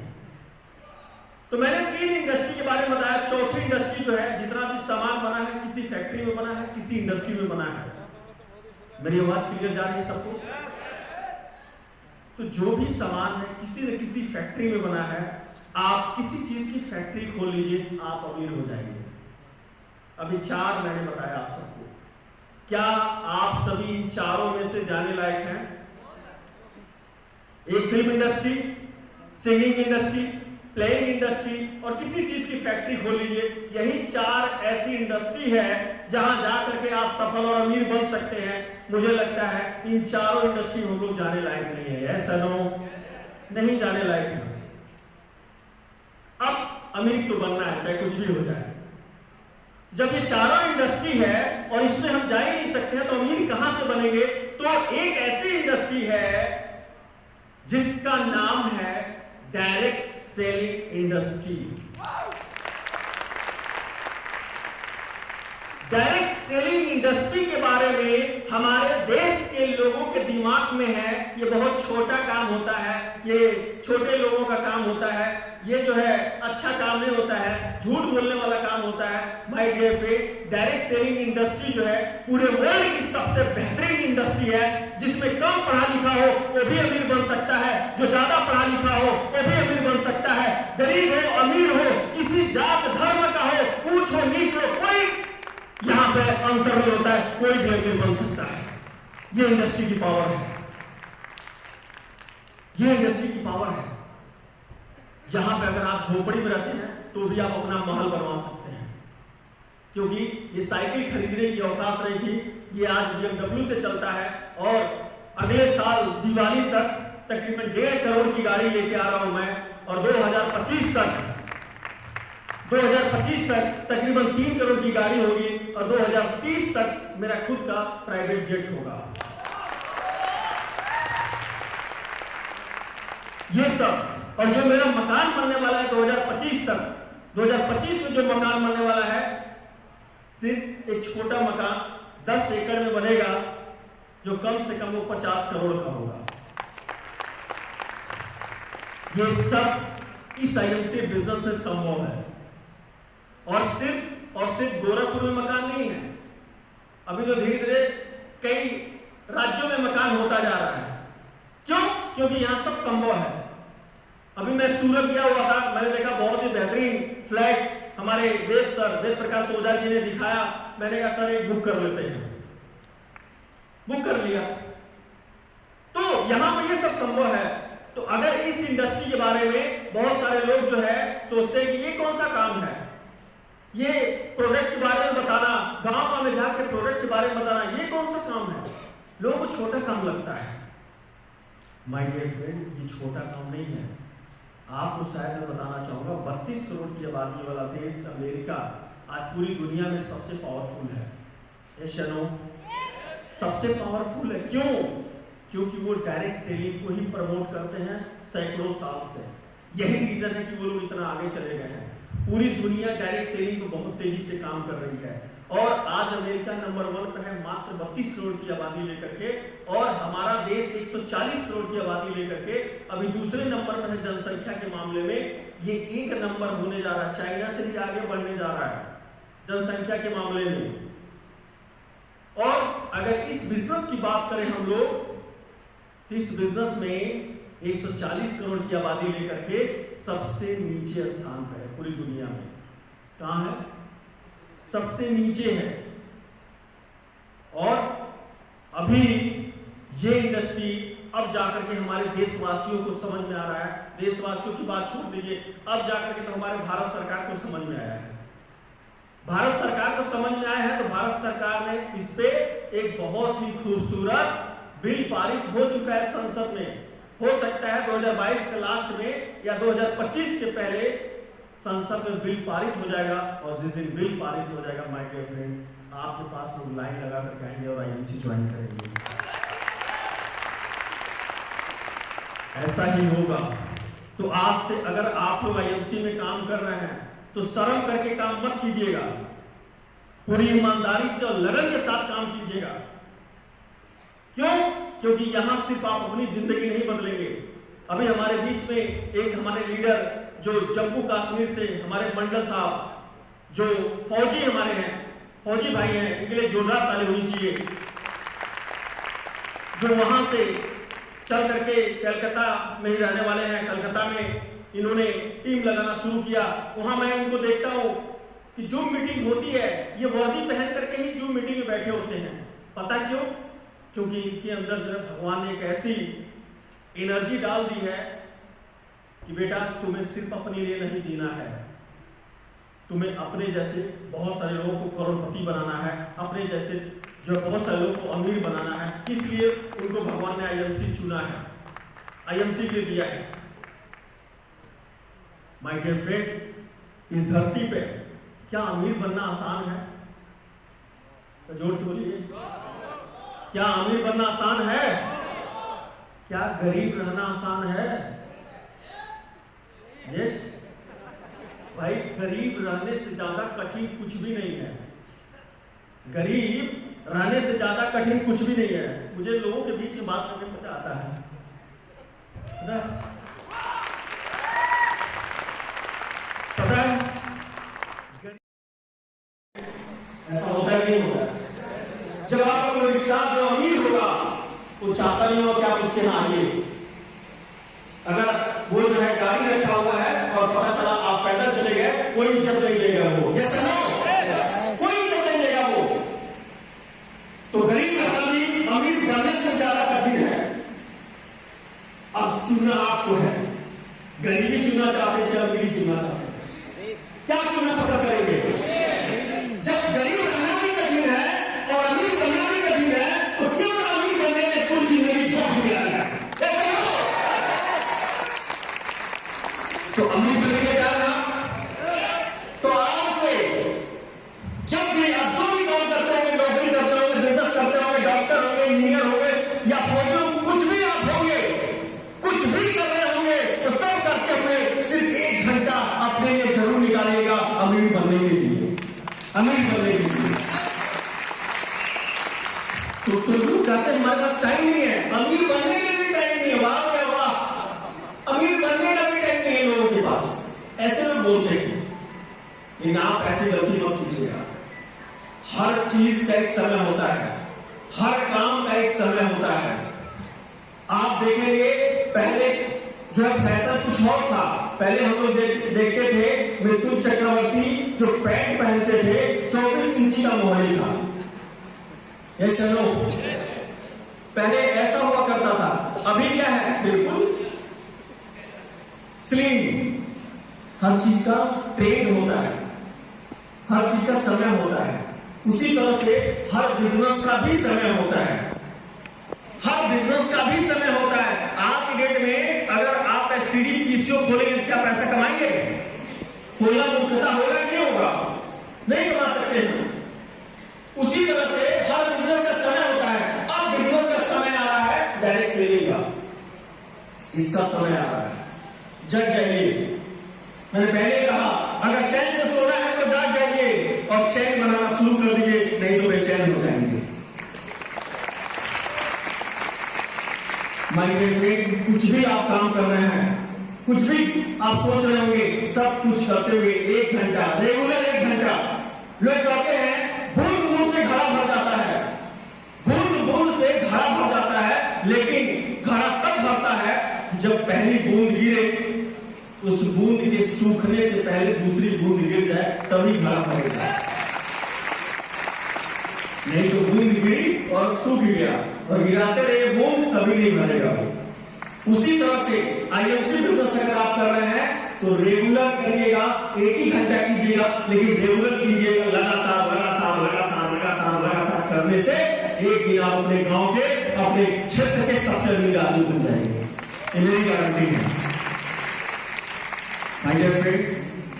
तो मैंने 3 इंडस्ट्री के बारे में बताया। चौथी इंडस्ट्री जो है, जितना भी सामान बना है किसी फैक्ट्री में बना है, किसी इंडस्ट्री में बना है। मेरी आवाज क्लियर जा रही है सबको? तो जो भी सामान है किसी न किसी फैक्ट्री में बना है, आप किसी चीज की फैक्ट्री खोल लीजिए, आप अमीर हो जाएंगे। अभी 4 मैंने बताया आप सबको। क्या आप सभी इन चारों में से जाने लायक हैं? एक film industry, singing industry, playing industry और किसी चीज की फैक्ट्री खोल लीजिए। यही 4 ऐसी इंडस्ट्री है जहां जाकर के आप सफल और अमीर बन सकते हैं। मुझे लगता है इन चारों इंडस्ट्री हम लोग जाने लायक नहीं है, ऐसा नहीं जाने लायक है। अब अमीर तो बनना है, चाहे कुछ भी हो जाए। जब ये चारों इंडस्ट्री है और इसमें हम जा ही नहीं सकते हैं तो अमीर कहां से बनेंगे? तो एक ऐसी इंडस्ट्री है जिसका नाम है direct selling industry. Direct selling industry के बारे में हमारे देश के लोगों के दिमाग में है ये बहुत छोटा काम होता है, ये छोटे लोगों का काम होता है, ये जो है अच्छा काम नहीं होता है, झूठ बोलने वाला काम होता है। My dear friend, direct selling industry जो है पूरे वर्ल्ड की सबसे बेहतरीन इंडस्ट्री है, जिसमें कम पढ़ा लिखा हो वो भी अमीर बन सकता है, जो ज्यादा पढ़ा लिखा हो वो भी अमीर बन सकता है, गरीब हो अमीर हो, किसी जात धर्म का हो, ऊंच हो नीच हो, कोई यहां पे अंतर नहीं होता है, कोई भी अमीर बन सकता है। ये इंडस्ट्री की पावर है, ये इंडस्ट्री की पावर है। यहां पे अगर आप झोपड़ी में रहते हैं तो भी आप अपना महल बनवा सकते हैं, क्योंकि ये साइकिल खरीदने की औकात रहेगी। ये आज BMW से चलता है और अगले साल दिवाली तक तकरीबन 1.5 करोड़ की गाड़ी लेके आ रहा हूं मैं, और 2025 तक तकरीबन 3 करोड़ की गाड़ी होगी, और 2030 तक मेरा खुद का प्राइवेट जेट होगा। ये सब, और जो मेरा मकान बनने वाला है 2025 तक, 2025 में जो मकान बनने वाला है सिर्फ एक छोटा मकान 10 एकड़ में बनेगा, जो कम से कम वो 50 करोड़ का होगा। ये सब इस IMC बिजनेस में संभव है, और सिर्फ गोरखपुर में मकान नहीं है, अभी तो धीरे धीरे कई राज्यों में मकान होता जा रहा है। क्यों? क्योंकि यहां सब संभव है। अभी मैं सूरत गया हुआ था, मैंने देखा बहुत ही बेहतरीन फ्लैट हमारे वेद प्रकाश ओझा जी ने दिखाया। मैंने कहा सर एक बुक कर लेते हैं, बुक कर लिया। तो यहां पे ये सब संभव है। तो अगर इस इंडस्ट्री के बारे में बहुत सारे लोग जो है सोचते हैं कि ये कौन सा काम है, ये प्रोडक्ट के बारे में बताना, गांव में जाकर प्रोडक्ट के बारे में बताना, ये कौन सा काम है, लोगों को छोटा काम लगता है। माय डियर फ्रेंड, ये छोटा काम नहीं है। आपको शायद मैं बताना चाहूंगा, 32 करोड़ की आबादी वाला देश अमेरिका आज पूरी दुनिया में सबसे पावरफुल है। यस या नो? सबसे पावरफुल है। क्यों? क्योंकि वो डायरेक्ट सेलिंग को ही प्रमोट करते हैं सैकड़ों साल से। यही रीजन है कि वो लोग इतना आगे चले गए हैं। पूरी दुनिया डायरेक्ट सेलिंग को बहुत तेजी से काम कर रही है, और आज अमेरिका नंबर 1 पे है मात्र 32 करोड़ की आबादी लेकर के, और हमारा देश 140 करोड़ की आबादी लेकर के अभी दूसरे नंबर पर है जनसंख्या के मामले में। ये एक नंबर होने जा रहा है, चाइना से भी आगे बढ़ने जा रहा है जनसंख्या के मामले में। और अगर इस बिजनेस की बात करें हम लोग, तो इस बिजनेस में 140 करोड़ की आबादी लेकर के सबसे नीचे स्थान पर है पूरी दुनिया में। कहां है? सबसे नीचे है। और अभी ये इंडस्ट्री अब जाकर के हमारे देशवासियों को समझ में आ रहा है। देशवासियों की बात छोड़ दीजिए, अब जाकर के तो हमारे भारत सरकार को समझ में आया है। भारत सरकार को समझ में आया है तो भारत सरकार ने इस पे एक बहुत ही खूबसूरत बिल पारित हो चुका है संसद में। हो सकता है 2022 के लास्ट में या 2025 के पहले संसद में बिल पारित हो जाएगा, और जिस दिन बिल पारित हो जाएगा माय डियर फ्रेंड, आपके पास लोग लाइन लगा कर आएंगे और IMC ज्वाइन करेंगे। ऐसा ही होगा। तो आज से अगर आप लोग IMC में काम कर रहे हैं तो शर्म करके काम मत कीजिएगा, पूरी ईमानदारी से और लगन के साथ काम कीजिएगा। क्यों? क्योंकि यहां सिर्फ आप अपनी जिंदगी नहीं बदलेंगे। अभी हमारे बीच में एक हमारे लीडर जो जम्मू कश्मीर से हमारे मंडल साहब, जो फौजी हमारे हैं, फौजी भाई हैं, इनके लिए जोरदार ताली होनी चाहिए, जो वहां से चल करके कलकत्ता में ही रहने वाले हैं। कलकत्ता में इन्होंने टीम लगाना शुरू किया। वहां मैं इनको देखता हूं कि जूम मीटिंग होती है, ये वर्दी पहन करके ही जूम मीटिंग में बैठे होते हैं। पता क्यों? क्योंकि इनके अंदर जो है भगवान ने एक ऐसी एनर्जी डाल दी है कि बेटा तुम्हें सिर्फ अपने लिए नहीं जीना है, तुम्हें अपने जैसे बहुत सारे लोगों को करोड़पति बनाना है, अपने जैसे जो बहुत सारे लोगों को अमीर बनाना है। इसलिए उनको भगवान ने आईएमसी चुना है, आईएमसी के दिया है। माय डियर फ्रेंड, इस धरती पे क्या अमीर बनना आसान है? तो जोर से बोलिए, क्या अमीर बनना आसान है? क्या गरीब रहना आसान है? यस भाई, गरीब रहने से ज्यादा कठिन कुछ भी नहीं है। गरीब रहने से ज्यादा कठिन कुछ भी नहीं है। मुझे लोगों के बीच में बात करके मजा आता है पता है ऐसा होता है नहीं होता? जब आपका कोई स्टाफ जो अमीर होगा वो चाहता नहीं होगा कि आप उसके यहाँ आइए। अगर वो जो है गाड़ी रखा हुआ है और पता चला आप पैदल चले गए, कोई इज्जत नहीं देगा वो। Yes no? कोई इज्जत नहीं देगा वो। तो गरीब रहना भी अमीर बनने से ज्यादा कठिन है। अब चुनना आपको है, गरीबी चुनना चाहते हैं या अमीरी चुनना चाहते हैं? क्या चुनना पसंद करेंगे? जब गरीब रहना भी कठिन है और अमीर बनना भी कठिन है, तो क्यों अमीर बनने में कुछ जिंदगी छोड़ दिया है? तो अमीर बनने के कारण तो आज से जब भी आप जो भी काम करते होंगे, नौकरी करते होंगे, बिजनेस करते होंगे, डॉक्टर होंगे, इंजीनियर होंगे या फौजी, कुछ भी आप होंगे, कुछ भी कर रहे होंगे, तो सब करते हुए सिर्फ 1 घंटा अपने लिए जरूर निकालिएगा अमीर बनने के लिए, अमीर बनने के लिए। तो लोग कहते हैं हमारे पास टाइम नहीं है, अमीर बनने के लिए टाइम नहीं है। वाह क्या वाह, अमीर बनने का भी टाइम नहीं है लोगों के पास। ऐसे लोग बोलते हैं, लेकिन आप ऐसे गलती मत कीजिएगा। हर चीज का एक समय होता है, हर काम का एक समय होता है। आप देखेंगे पहले जो है फैशन कुछ और था। पहले हम लोग देखते थे मृत्युंजय चक्रवर्ती जो पैंट पहनते थे 24 इंची का मोबाइल था। ये चलो पहले ऐसा हुआ करता था। अभी क्या है? बिल्कुल स्लिम। हर चीज का ट्रेंड होता है, हर चीज का समय होता है। उसी तरह से हर बिजनेस का भी समय होता है, हर बिजनेस का भी समय होता है। आज की डेट में अगर आप एसटीडी पीसीओ खोलेंगे तो क्या पैसा कमाएंगे? खोलना मूर्खता होगा, नहीं होगा? नहीं कमा सकते हैं। उसी तरह से हर बिजनेस का समय होता है। अब बिजनेस का समय आ रहा है डायरेक्ट सेलिंग का, इसका समय आ रहा है। जग जाइए। मैंने पहले कहा अगर चैन से सोना है तो जाग जाइए और चैन बनाना शुरू कर दीजिए, नहीं तो बेचैन हो जाएंगे। माय डियर फ्रेंड, कुछ भी आप काम कर रहे हैं, कुछ भी आप सोच रहे होंगे, सब कुछ करते हुए 1 घंटा, रेगुलर 1 घंटा। लोग कहते हैं बूंद बूंद से घड़ा भर जाता है, बूंद बूंद से घड़ा भर जाता है, लेकिन घड़ा तब भरता है जब पहली बूंद गिरे, उस बूंद के सूखने से पहले दूसरी बूंद गिर जाए, तभी घड़ा भरेगा। नहीं तो बूंद गिरी और सूख गया और गिराते रहे बूंद, कभी नहीं भरेगा वो। उसी तरह से आईएमसी बिजनेस अगर आप कर रहे हैं तो रेगुलर करिएगा, 1 ही घंटा कीजिएगा, लेकिन रेगुलर कीजिएगा। लगातार लगातार लगातार लगातार लगातार करने से एक दिन आप अपने गांव के, अपने क्षेत्र के सबसे अमीर आदमी बन जाएंगे। ये मेरी गारंटी है। माय डियर फ्रेंड,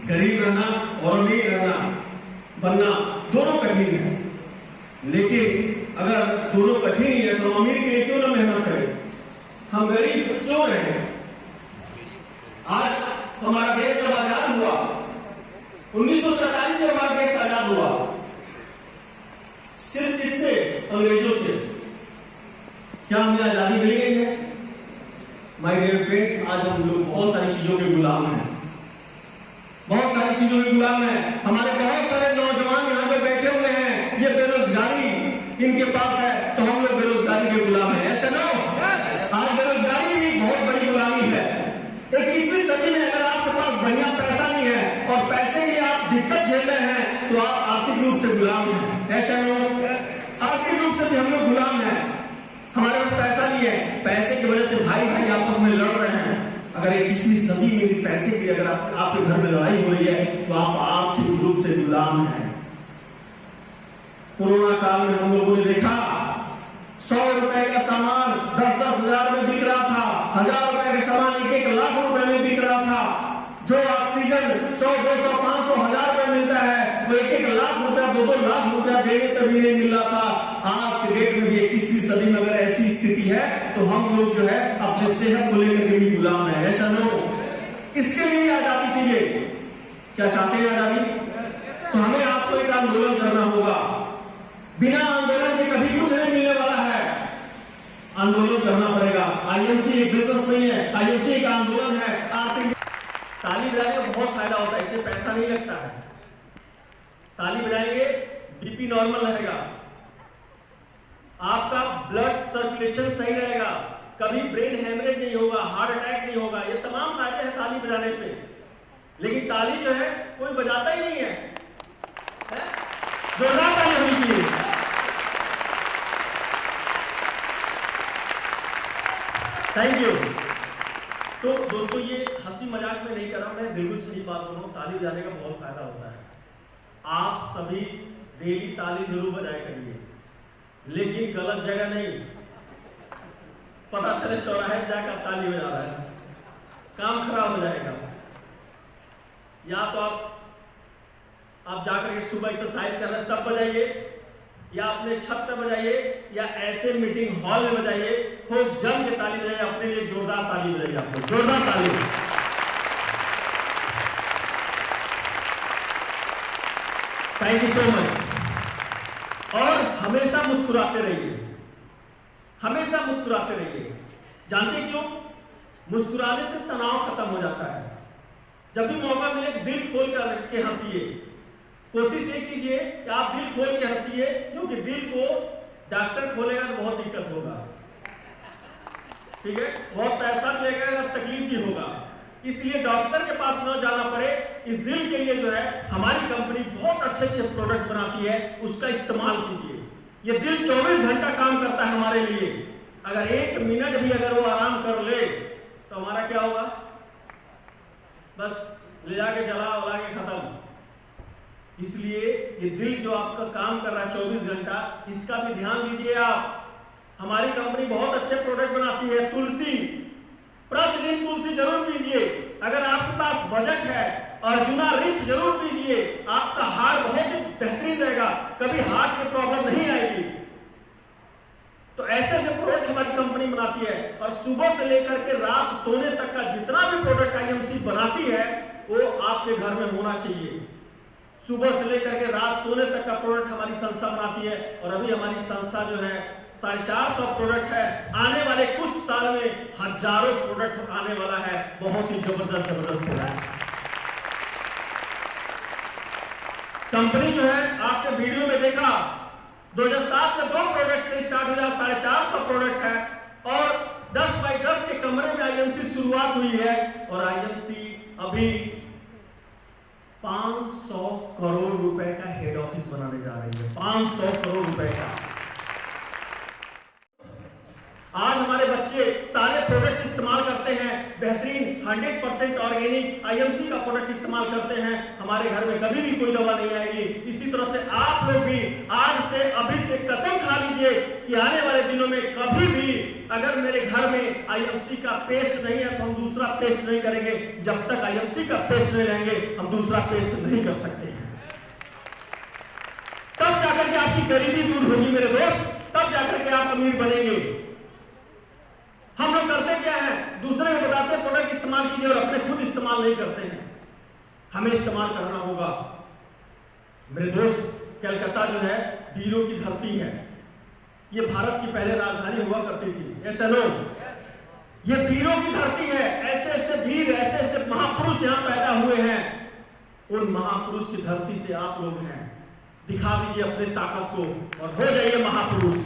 गरीब रहना और अमीर रहना बनना दोनों कठिन है, लेकिन अगर दोनों कठिन ही है तो अमीर के लिए क्यों ना मेहनत करें? हम गरीब क्यों रहे? आज हमारा देश जब आजाद हुआ, 1947 से हमारा देश आजाद हुआ, सिर्फ किससे? अंग्रेजों से। क्या हमें आजादी मिल गई है? माय डियर फ्रेंड, आज हम लोग बहुत सारी चीजों के गुलाम हैं, बहुत सारी चीजों के गुलाम हैं। हमारे बहुत सारे नौजवान यहाँ पे बैठे हुए हैं, ये बेरोजगारी इनके पास है, तो हम लोग बेरोजगारी के गुलाम हैं। ऐसा ना हो? आज बेरोजगारी भी बहुत बड़ी गुलामी है। 21वीं सदी में अगर आपके पास बढ़िया पैसा नहीं है और पैसे की आप दिक्कत झेल रहे हैं, तो आप आर्थिक रूप से गुलाम हैं। ऐसा नहीं हो? आर्थिक रूप से भी हम लोग गुलाम हैं। हमारे पास पैसा नहीं है, पैसे की वजह से भाई भाई आपस अगर 21वीं सदी में भी पैसे की अगर आपके घर में लड़ाई हो रही है तो आप आर्थिक रूप से गुलाम हैं। कोरोना काल में हम लोगों ने देखा 100 रुपए का सामान 10-10 हजार में बिक रहा था, 1000 रुपए का सामान 1-1 लाख रुपए में बिक रहा था। जो ऑक्सीजन 100-200 500 हजार रुपए मिलता है वो 1-1 लाख रुपया 2-2 लाख रुपया देने पर भी नहीं मिल रहा था। आज के डेट में भी 21वीं सदी में अगर ऐसी स्थिति है तो हम लोग जो है अपने सेहत को लेकर के भी गुलाम है। ऐसा नो, इसके लिए भी आजादी चाहिए। क्या चाहते हैं आजादी? तो हमें आपको एक आंदोलन करना होगा। बिना आंदोलन के कभी कुछ नहीं मिलने वाला है। आंदोलन करना पड़ेगा। आईएमसी एक बिजनेस नहीं है, आईएमसी एक आंदोलन है। आर्थिक ताली बजाने का बहुत फायदा होता है, इससे पैसा नहीं लगता है। ताली बजाएंगे बीपी नॉर्मल रहेगा, आपका ब्लड सर्कुलेशन सही रहेगा, कभी ब्रेन हेमरेज नहीं होगा, हार्ट अटैक नहीं होगा। ये तमाम फायदे हैं ताली बजाने से। लेकिन ताली जो है कोई बजाता ही नहीं है। जोरदार ताली होनी चाहिए। Thank you. तो दोस्तों ये हंसी मजाक में नहीं कर रहा, मैं बिल्कुल सही बात बोल रहा हूँ। ताली बजाने का बहुत फायदा होता है। आप सभी डेली ताली जरूर बजाया करिए, लेकिन गलत जगह नहीं। पता चले चौराहे जाकर ताली बजा रहा है, काम खराब हो जाएगा। या तो आप जाकर के सुबह एक्सरसाइज कर रहे हैं तब बजाइए, या अपने छत पे बजाइए, या ऐसे मीटिंग हॉल में बजाइए। खूब जम के ताली बजाइए, अपने लिए जोरदार ताली बजाइए। आपको जोरदार ताली। Thank you so much. और हमेशा मुस्कुराते रहिए, हमेशा मुस्कुराते रहिए। जानते क्यों? मुस्कुराने से तनाव खत्म हो जाता है। जब भी मौका मिले दिल खोल कर के हंसिए। कोशिश ये कीजिए कि आप दिल खोल के हंसिए, क्योंकि दिल को डॉक्टर खोलेगा तो बहुत दिक्कत होगा, ठीक है? बहुत पैसा भी लगेगा, तकलीफ भी होगा। इसलिए डॉक्टर के पास न जाना पड़े, इस दिल के लिए जो है हमारी कंपनी बहुत अच्छे अच्छे प्रोडक्ट बनाती है, उसका इस्तेमाल कीजिए। ये दिल 24 घंटा काम करता है हमारे लिए। अगर 1 मिनट भी अगर वो आराम कर ले तो हमारा क्या होगा? बस ले जाके जला उला के खत्म। इसलिए ये दिल जो आपका काम कर रहा है 24 घंटा, इसका भी ध्यान दीजिए आप। हमारी कंपनी बहुत अच्छे प्रोडक्ट बनाती है। तुलसी, प्रतिदिन तुलसी जरूर पीजिए। अगर आपके पास बजट है, अर्जुना रिस्ट जरूर पीजिए। आपका हार्ट बहुत ही बेहतरीन रहेगा, कभी हार्ट की प्रॉब्लम नहीं आएगी। तो ऐसे ऐसे प्रोडक्ट हमारी कंपनी बनाती है। और सुबह से लेकर के रात सोने तक का जितना भी प्रोडक्ट आईएमसी बनाती है वो आपके घर में होना चाहिए। सुबह से लेकर के रात सोने तक का प्रोडक्ट हमारी संस्था बनाती है। और अभी हमारी संस्था जो है 450 प्रोडक्ट है। आने वाले कुछ साल में हजारों प्रोडक्ट आने वाला है। बहुत ही जबरदस्त प्रोडक्ट। कंपनी जो है आपके वीडियो में देखा 2007 में 2 प्रोडक्ट से स्टार्ट हुआ, 450 प्रोडक्ट है। और 10 बाई 10 के कमरे में आईएमसी शुरुआत हुई है। और आईएमसी अभी 500 करोड़ रुपए का हेड ऑफिस बनाने जा रही है। 500 करोड़ रुपए का। आज हमारे बच्चे सारे प्रोडक्ट इस्तेमाल करते हैं, बेहतरीन 100% ऑर्गेनिक आईएमसी का प्रोडक्ट इस्तेमाल करते हैं। हमारे घर में कभी भी कोई दवा नहीं आएगी। इसी तरह से आप लोग भी आज से अभी से कसम खा लीजिए कि आने वाले दिनों में कभी भी अगर मेरे घर में आईएमसी का पेस्ट नहीं है तो हम दूसरा पेस्ट नहीं करेंगे। जब तक आईएमसी का पेस्ट नहीं लेंगे हम दूसरा पेस्ट नहीं कर सकते हैं। तब जाकर के आपकी गरीबी दूर होगी मेरे दोस्त, तब जाकर के आप अमीर बनेंगे। हम लोग करते क्या है, दूसरे को बताते हैं प्रोडक्ट इस्तेमाल कीजिए और अपने खुद इस्तेमाल नहीं करते हैं। हमें इस्तेमाल करना होगा मेरे दोस्त। कलकत्ता जो है वीरों की धरती है। ये भारत की पहले राजधानी हुआ करती थी। ऐसा नो, ये वीरों की धरती है। ऐसे ऐसे वीर, ऐसे ऐसे महापुरुष यहाँ पैदा हुए हैं। उन महापुरुष की धरती से आप लोग हैं। दिखा दीजिए अपने ताकत को और हो जाइए महापुरुष।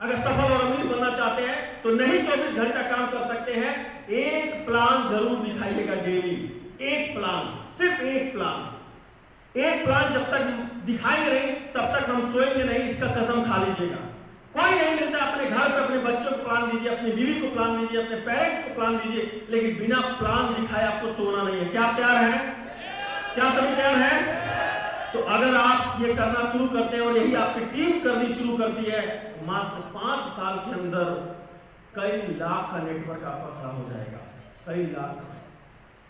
अगर सफल और अमीर बनना चाहते हैं तो नहीं 24 घंटा काम कर सकते हैं। एक प्लान जरूर दिखाइएगा डेली। एक प्लान, सिर्फ एक प्लान। एक प्लान जब तक दिखाएंगे नहीं तब तक हम सोएंगे नहीं, इसका कसम खा लीजिएगा। कोई नहीं मिलता। अपने घर पे अपने बच्चों को प्लान दीजिए, अपनी बीवी को प्लान दीजिए, अपने पेरेंट्स को प्लान दीजिए, लेकिन बिना प्लान दिखाए आपको सोना नहीं है। क्या आप तैयार हैं? क्या सभी तैयार हैं? तो अगर आप ये करना शुरू करते हैं और यही आपकी टीम करनी शुरू करती है, मात्र 5 साल के अंदर कई लाख का नेटवर्क आपका खड़ा हो जाएगा, कई लाख।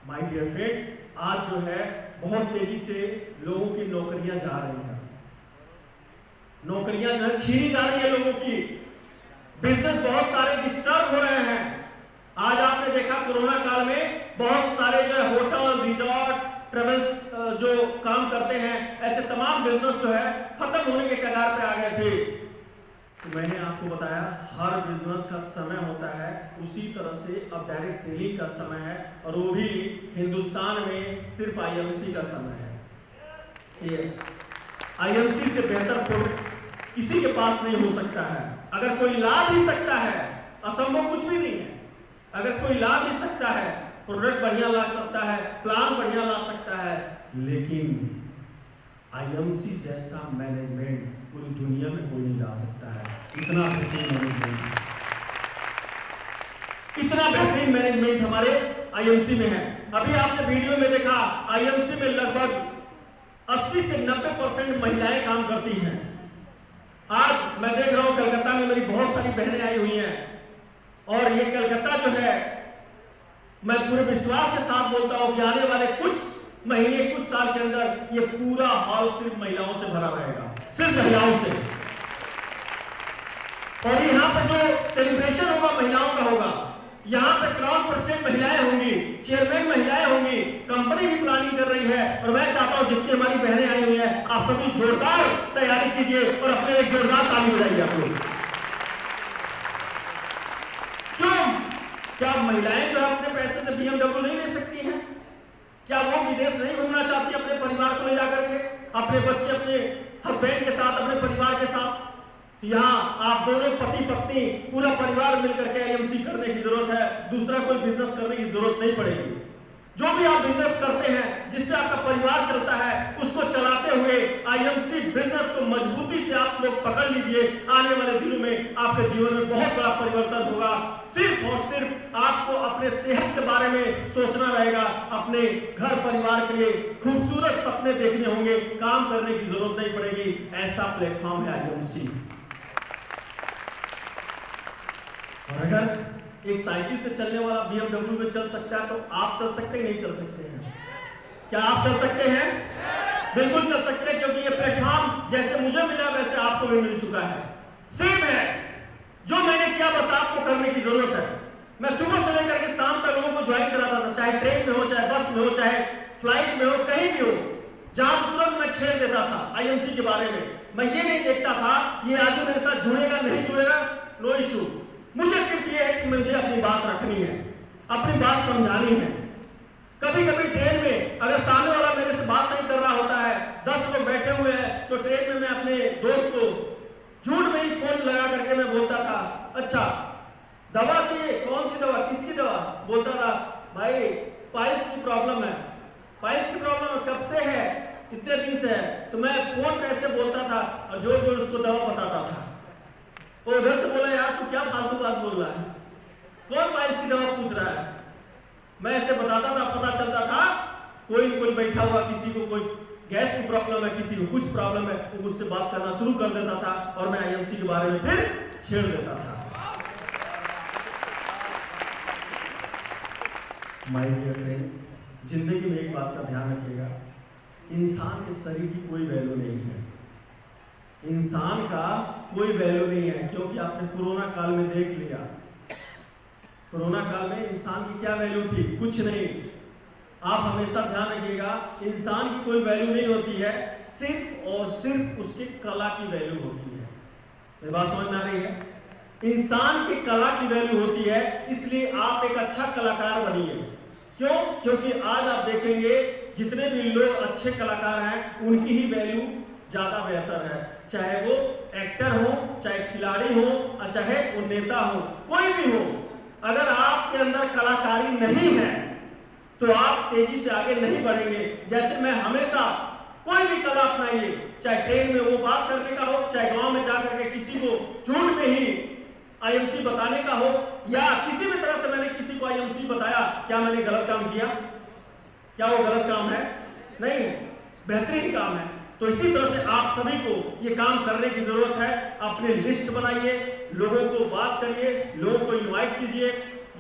माय डियर फ्रेंड, आज जो है बहुत तेजी से लोगों की नौकरियां जा रही हैं, नौकरियां जो है छीनी जा रही है लोगों की, बिजनेस बहुत सारे डिस्टर्ब हो रहे हैं। आज आपने देखा कोरोना काल में बहुत सारे जो है होटल, रिजॉर्ट, ट्रेवल्स जो काम करते हैं, ऐसे तमाम बिजनेस जो है खत्म होने के कगार पे आ गए थे। तो मैंने आपको बताया हर बिजनेस का समय होता है, उसी तरह से अब डायरेक्ट सेलिंग का समय है, और वो भी हिंदुस्तान में सिर्फ आईएमसी का समय है। ये आईएमसी से बेहतर प्रोडक्ट किसी के पास नहीं हो सकता है। अगर कोई ला भी सकता है, असंभव कुछ भी नहीं है। अगर कोई ला भी सकता है, प्रोडक्ट बढ़िया ला सकता है, प्लान बढ़िया ला सकता है, लेकिन आईएमसी जैसा मैनेजमेंट पूरी दुनिया में कोई नहीं ला सकता है। इतना बेहतरीन मैनेजमेंट, इतना बेहतरीन मैनेजमेंट हमारे आईएमसी में है। अभी आपने वीडियो में देखा, आईएमसी में लगभग 80 से 90% महिलाएं काम करती हैं। आज मैं देख रहा हूं कलकत्ता में मेरी बहुत सारी बहनें आई हुई हैं, और ये कलकत्ता जो है, मैं पूरे विश्वास के साथ बोलता हूं कि आने वाले कुछ महीने, कुछ साल के अंदर ये पूरा हॉल सिर्फ महिलाओं से भरा रहेगा, सिर्फ महिलाओं से। और यहाँ पर जो सेलिब्रेशन होगा महिलाओं का होगा। यहाँ पे क्राउन प्रेसिडेंट महिलाएं होंगी, चेयरमैन महिलाएं होंगी, कंपनी भी प्लानिंग कर रही है। और मैं चाहता हूं जितनी हमारी बहनें आई हुई हैं, आप सभी जोरदार तैयारी कीजिए और अपने एक जोरदार ताली बजाइए आप लोग। क्यों? क्या महिलाएं जो अपने पैसे से BMW नहीं ले सकती हैं? क्या वो विदेश नहीं घूमना चाहती अपने परिवार को ले जाकर के, अपने बच्चे अपने हस्बैंड के साथ, अपने परिवार के साथ? यहाँ आप दोनों पति पत्नी पूरा परिवार मिलकर के आईएमसी करने की जरूरत है। दूसरा कोई बिजनेस करने की जरूरत नहीं पड़ेगी। जो भी आप बिजनेस करते हैं, जिससे आपका परिवार चलता है, उसको चलाते हुए आईएमसी बिजनेस को मजबूती से आप लोग पकड़ लीजिए। आने वाले दिनों में आपके जीवन में बहुत बड़ा परिवर्तन होगा। सिर्फ और सिर्फ आपको अपने सेहत के बारे में सोचना रहेगा, अपने घर परिवार के लिए खूबसूरत सपने देखने होंगे, काम करने की जरूरत नहीं पड़ेगी। ऐसा प्लेटफॉर्म है आईएमसी। और अगर एक साइकिल से चलने वाला BMW में चल सकता है, तो आप चल सकते हैं, नहीं चल सकते हैं? क्या आप चल सकते हैं? बिल्कुल चल सकते हैं, क्योंकि ये प्लेटफॉर्म जैसे मुझे मिला वैसे आपको भी मिल चुका है। सेम है, जो मैंने किया बस आपको करने की जरूरत है। मैं सुबह से लेकर के शाम तक लोगों को ज्वाइन कराता था, चाहे ट्रेन में हो, चाहे बस में हो, चाहे फ्लाइट में हो, कहीं भी हो। जहां तुरंत मैं छेड़ देता था आईएमसी के बारे में। मैं ये नहीं देखता था ये आदमी मेरे साथ जुड़ेगा नहीं जुड़ेगा, नो इशू। मुझे सिर्फ ये है कि मुझे अपनी बात रखनी है, अपनी बात समझानी है। कभी कभी ट्रेन में अगर सामने वाला मेरे से बात नहीं कर रहा होता है, 10 लोग बैठे हुए हैं, तो ट्रेन में मैं अपने दोस्त को झूठ में ही फोन लगा करके मैं बोलता था, अच्छा दवा चाहिए, कौन सी दवा, किसकी दवा? बोलता था, भाई पाइल्स की प्रॉब्लम है। पाइल्स की प्रॉब्लम कब से है? इतने दिन से है। तो मैं फोन पे ऐसे बोलता था और जोर जोर उसको दवा बताता था। वो उधर से बोला, यार तू क्या फालतू बात बोल रहा है, कौन पाइल्स की दवा पूछ रहा है? मैं ऐसे बताता था, पता चलता था कोई न कोई बैठा हुआ, किसी को कोई गैस की प्रॉब्लम है, किसी को कुछ प्रॉब्लम है, वो मुझसे बात करना शुरू कर देता था और मैं आईएमसी के बारे में फिर छेड़ देता था। माय डियर फ्रेंड, जिंदगी में एक बात का ध्यान रखिएगा, इंसान के शरीर की कोई वैल्यू नहीं है। इंसान का कोई वैल्यू नहीं है, क्योंकि आपने कोरोना काल में देख लिया। कोरोना काल में इंसान की क्या वैल्यू थी? कुछ नहीं। आप हमेशा ध्यान रखिएगा, इंसान की कोई वैल्यू नहीं होती है, सिर्फ और सिर्फ उसकी कला की वैल्यू होती है। मेरी बात समझ में आ रही है? इंसान की कला की वैल्यू होती है, इसलिए आप एक अच्छा कलाकार बनिए। क्यों? क्योंकि आज आप देखेंगे जितने भी लोग अच्छे कलाकार हैं, उनकी ही वैल्यू ज्यादा बेहतर है। चाहे वो एक्टर हो, चाहे खिलाड़ी हो, और चाहे वो नेता हो, कोई भी हो। अगर आपके अंदर कलाकारी नहीं है तो आप तेजी से आगे नहीं बढ़ेंगे। जैसे मैं हमेशा कोई भी कला अपनाइए, चाहे ट्रेन में वो बात करने का हो, चाहे गांव में जाकर के किसी को झूठ में ही आईएमसी बताने का हो, या किसी भी तरह से मैंने किसी को आईएमसी बताया, क्या मैंने गलत काम किया? क्या वो गलत काम है? नहीं, बेहतरीन काम है। तो इसी तरह से आप सभी को ये काम करने की जरूरत है। अपने लिस्ट बनाइए, लोगों को बात करिए, लोगों को इनवाइट कीजिए।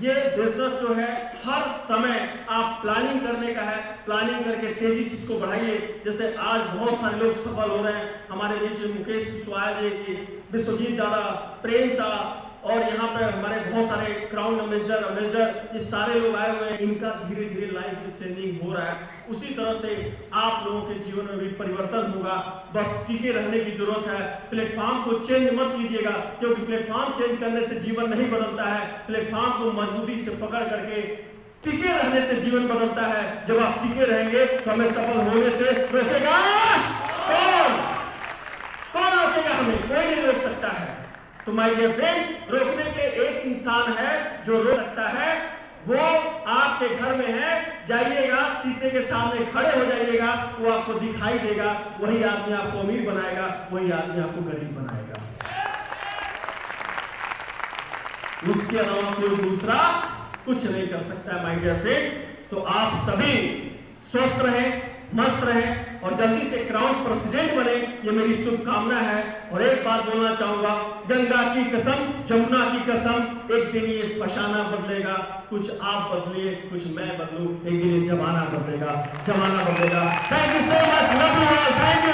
ये बिजनेस जो है हर समय आप प्लानिंग करने का है, प्लानिंग करके तेजी से इसको बढ़ाइए। जैसे आज बहुत सारे लोग सफल हो रहे हैं, हमारे बीच में मुकेश कुशवाहा जी, विश्वजीत दादा, प्रेम साहब, और यहाँ पे हमारे बहुत सारे क्राउन एम्बेसडर, ये सारे लोग आए हुए हैं। इनका धीरे धीरे लाइफ चेंजिंग हो रहा है। उसी तरह से आप लोगों के जीवन में भी परिवर्तन होगा, बस टिके रहने की जरूरत है। प्लेटफॉर्म को चेंज मत कीजिएगा, क्योंकि प्लेटफॉर्म चेंज करने से जीवन नहीं बदलता है। प्लेटफॉर्म को मजबूती से पकड़ करके टिके रहने से जीवन बदलता है। जब आप टिके रहेंगे तो हमें सफल होने से रोकेगा कौन? कौन रोकेगा हमें? कोई नहीं रोक सकता है। तो माय डियर फ्रेंड, रोकने के एक इंसान है जो रोक सकता है, वो आपके घर में है। जाइएगा, शीशे के सामने खड़े हो जाइएगा, वो आपको दिखाई देगा। वही आदमी आपको अमीर बनाएगा, वही आदमी आपको गरीब बनाएगा। उसके अलावा कोई दूसरा कुछ नहीं कर सकता है माय डियर फ्रेंड। तो आप सभी स्वस्थ रहें, मस्त रहें और जल्दी से क्राउन प्रेसिडेंट बने, ये मेरी शुभकामना है। और एक बात बोलना चाहूंगा, गंगा की कसम, जमुना की कसम, एक दिन ये फसाना बदलेगा। कुछ आप बदलिए, कुछ मैं बदलूं, एक दिन ये जमाना बदलेगा, जमाना बदलेगा। Thank you so much, love you all, thank you.